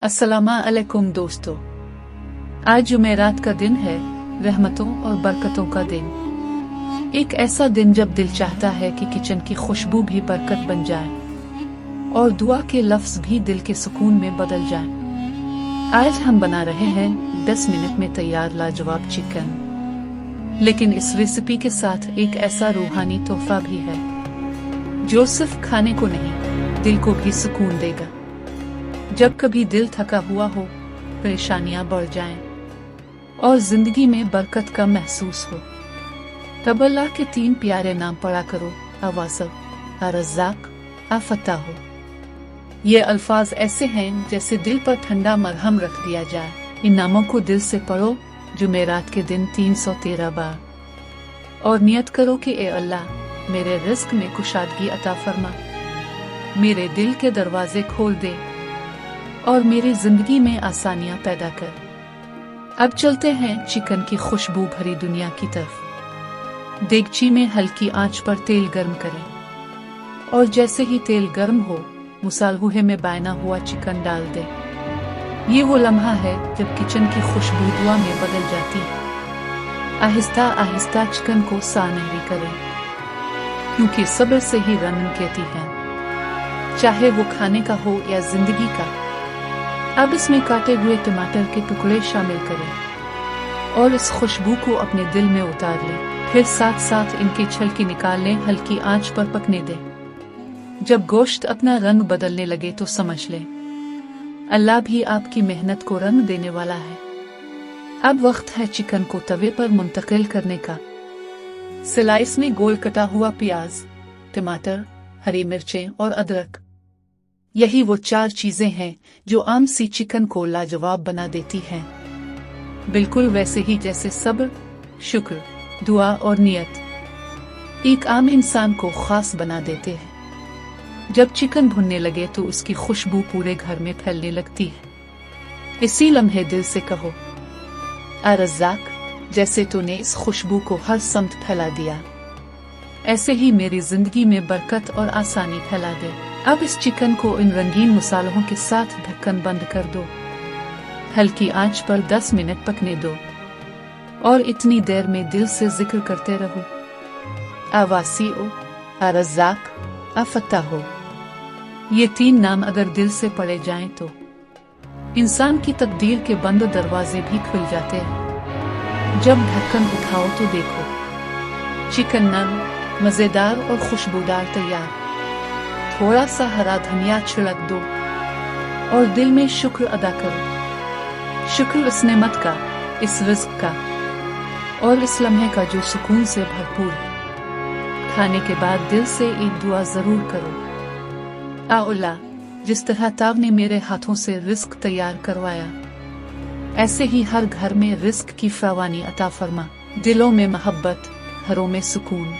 अस्सलामा अलैकुम दोस्तों, आज जुमेरात का दिन है, रहमतों और बरकतों का दिन। एक ऐसा दिन जब दिल चाहता है कि किचन की खुशबू भी बरकत बन जाए और दुआ के लफ्ज भी दिल के सुकून में बदल जाए। आज हम बना रहे हैं 10 मिनट में तैयार लाजवाब चिकन, लेकिन इस रेसिपी के साथ एक ऐसा रूहानी तोहफा भी है जो सिर्फ खाने को नहीं, दिल को भी सुकून देगा। जब कभी दिल थका हुआ हो, परेशानियां बढ़ जाएं और जिंदगी में बरकत का महसूस हो, तब अल्लाह के 3 प्यारे नाम पढ़ा करो, अवासब, अर्रज़ाक, अफ़त्ताह। ये अल्फाज ऐसे हैं जैसे दिल पर ठंडा मरहम रख दिया जाए। इन नामों को दिल से पढ़ो जुमेरात के दिन 313 बार और नियत करो कि ए अल्लाह, मेरे रिस्क में कुशादगी अता फरमा, मेरे दिल के दरवाजे खोल दे और मेरी जिंदगी में आसानियां पैदा कर। अब चलते हैं चिकन की खुशबू भरी दुनिया की तरफ। देगची में हल्की आंच पर तेल गर्म करें और जैसे ही तेल गर्म हो, मुसालहुए में बना हुआ चिकन डाल दें। ये वो लम्हा है जब किचन की खुशबू दुआ में बदल जाती है। आहिस्ता आहिस्ता चिकन को सानहरी करें, क्योंकि सब्र से ही रंग कहती है, चाहे वो खाने का हो या जिंदगी का। अब इसमें काटे हुए टमाटर के टुकड़े शामिल करें और इस खुशबू को अपने दिल में उतार लें। फिर साथ साथ इनके छिलके निकाल लें, हल्की आंच पर पकने दें। जब गोश्त अपना रंग बदलने लगे तो समझ लें अल्लाह भी आपकी मेहनत को रंग देने वाला है। अब वक्त है चिकन को तवे पर मुंतकिल करने का। स्लाइस में गोल कटा हुआ प्याज, टमाटर, हरी मिर्चें और अदरक, यही वो 4 चीजें हैं जो आम सी चिकन को लाजवाब बना देती हैं। बिल्कुल वैसे ही जैसे सब्र, शुक्र, दुआ और नियत एक आम इंसान को खास बना देते हैं। जब चिकन भुनने लगे तो उसकी खुशबू पूरे घर में फैलने लगती है। इसी लम्हे दिल से कहो, अर्रज़ाक, जैसे तूने इस खुशबू को हर समत फैला दिया, ऐसे ही मेरी जिंदगी में बरकत और आसानी फैला दे। अब इस चिकन को इन रंगीन मसालों के साथ ढक्कन बंद कर दो, हल्की आंच पर 10 मिनट पकने दो और इतनी देर में दिल से जिक्र करते रहो, अवासीओ, अर्रज़ाक, अफ़त्ताह। ये 3 नाम अगर दिल से पढ़े जाएं तो इंसान की तकदीर के बंद दरवाजे भी खुल जाते हैं। जब ढक्कन उठाओ तो देखो चिकन नरम, मजेदार और खुशबूदार तैयार। थोड़ा सा हरा धनिया छिड़क दो और दिल में शुक्र अदा करो। शुक्र इस नेमत का, इस रिज़्क़ का और इस लम्हे का जो सुकून से भरपूर है। खाने के बाद दिल से एक दुआ जरूर करो, आ अल्लाह, जिस तरह ताव ने मेरे हाथों से रिज़्क़ तैयार करवाया, ऐसे ही हर घर में रिज़्क़ की फरावानी अता फरमा। दिलों में मोहब्बत, घरों में सुकून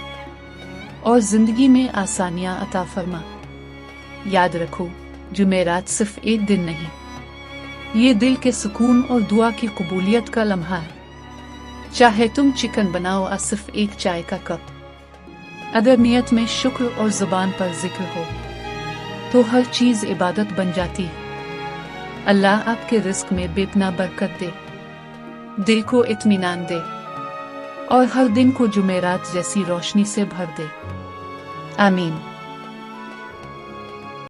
और जिंदगी में आसानियां अता फरमा। याद रखो, जुमेरात सिर्फ एक दिन नहीं, ये दिल के सुकून और दुआ की कबूलियत का लम्हा है। चाहे तुम चिकन बनाओ या सिर्फ एक चाय का कप, अगर नियत में शुक्र और जुबान पर जिक्र हो तो हर चीज इबादत बन जाती है। अल्लाह आपके रिज़्क़ में बेपना बरकत दे, दिल को इत्मीनान दे और हर दिन को जुमेरात जैसी रोशनी से भर दे। आमीन।